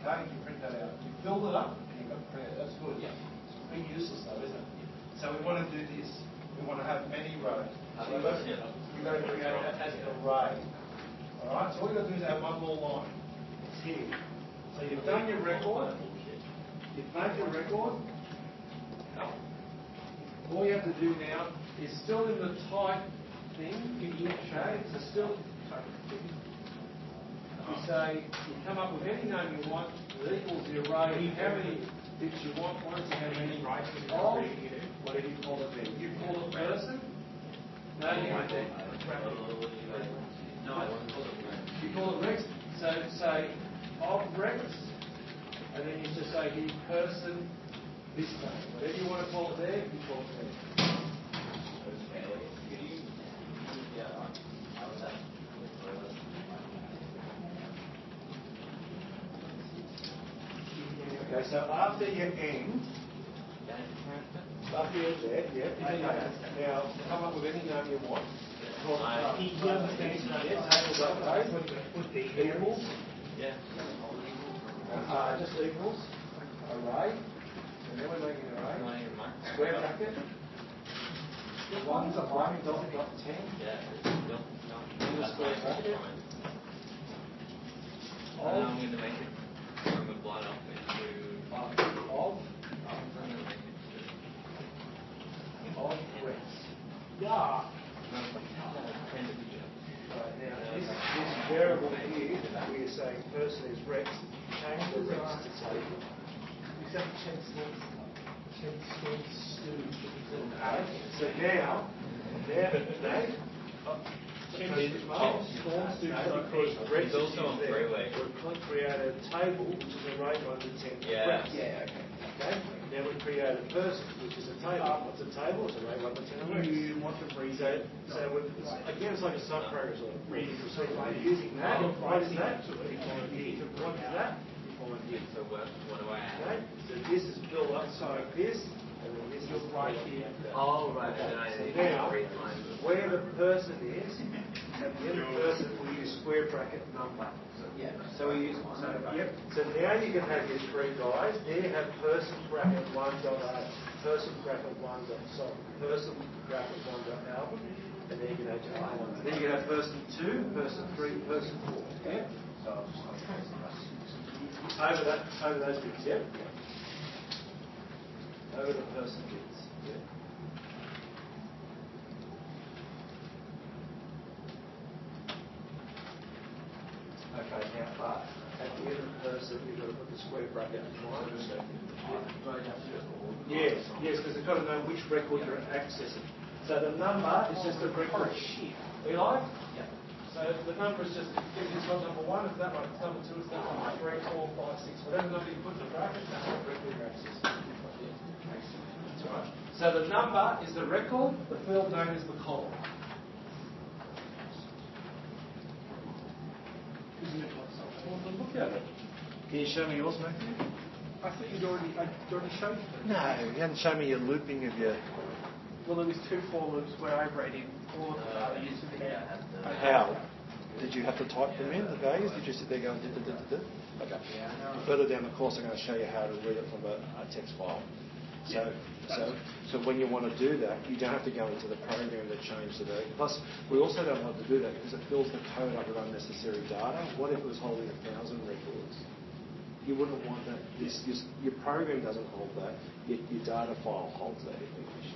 Okay, you print that out. You build it up and you've got to print it. That's good. Yeah. It's pretty useless though, isn't it? So we want to do this. We want to have many rows. So you've got to create that as an array. Alright, so all you've got to do is add one more line. It's here. So you've done your record. You've made your record. All you have to do now is still in the type thing, okay, so still, you say, you come up with any name you want that equals the array, how many bits you want, once you have many rights of whatever you call it there. You call it person? No, you don't. You call it Rex, so say of Rex, and then you just say here person, this name. Whatever you want to call it there, you call it there. Okay, so after you end, after you end there, yeah. Okay. Now, come up with any name you want. He understands that. Yes, tables up, okay. Put the Equals. Yeah. Just equals. Array. And then we're making an array. Square bracket. 1 dot 1 dot 10. Yeah. That's square bracket. And then I'm going to make it from a blood off into Of Rex. Yeah. Right, now, this variable here, we are saying person is Rex, change the Rex to table. So now, because Rex is also on there, three-way. we've created a table, which is array 1 to 10. Yeah. Rex. Okay. Now we create a person, which is a table. What's a table? It's array 1 to 10 of Rex. You want to read So again, it's like a subprogram sort of reading procedure. We're using that. What is that? What is that? So what do I add? Okay. So this is built up like this, and then this is right here. Oh, right. And then I So need now, to read mine. where the person is, at the end of the person, we use square bracket number. So we use So now you can have your three guys. There have person bracket 1 dot A, person bracket 1 dot person bracket 1 dot album, and then you can have your album. Then you can have person 2, person 3, person 4. Yeah. Over those bits, yeah? Over the person bits, yeah? Okay, now, at the end of the person, you've got to put the square bracket minus. Yes, because they've got to know which record you're accessing. So the number is just a record. Eli? Yeah. So the number is just, if it's not number 1, it's that one. It's number 2, it's that one. 3, 4, 5, 6. Whatever number you put in the bracket, that's what record you're accessing. That's right. So the number is the record, the field name is the column. Well, look at it. Can you show me yours, Matthew? I thought I'd already showed you. No, you hadn't shown me your looping of your... Well, there was 2 for loops where I read in all of the values of the How? Did you have to type them in, the values? Did you sit there going, Okay. Further down the course, I'm going to show you how to read it from a text file. So when you want to do that, you don't have to go into the program to change the value. Plus, we also don't want to do that because it fills the code up with unnecessary data. What if it was holding 1,000 records? You wouldn't want that. Your program doesn't hold that. Your data file holds that information.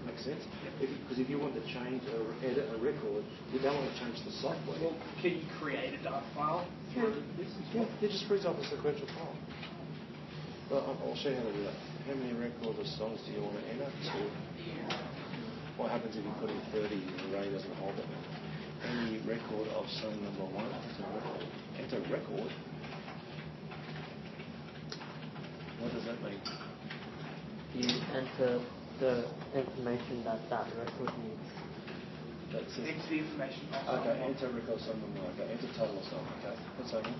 Make sense? Because if you want to change or edit a record, you don't want to change the software. Well, can you create a data file through this as well? Yeah, it just frees up a sequential file. Well, I'll show you how to do that. How many records or songs do you want to enter to? What happens if you put in 30 and the array doesn't hold it? Any record of song number 1, enter record. What does that mean? You enter the information that record needs. That's it. It's the information. Okay, enter record song number 1. Okay, enter total song. Okay, what's that mean?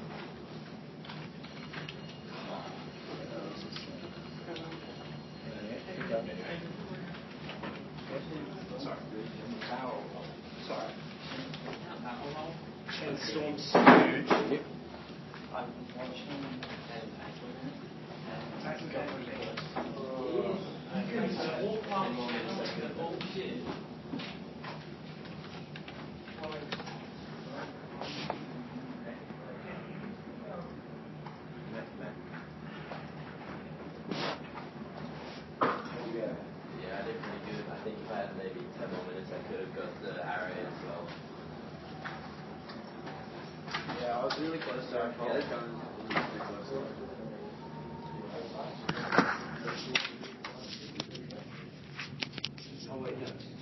Sorry. And Storm's huge. Yep. I'm watching Yeah, I did pretty good. I think if I had maybe 10 more minutes, I could have got the array as well. Yeah, I was really close to our call. Oh, wait, no.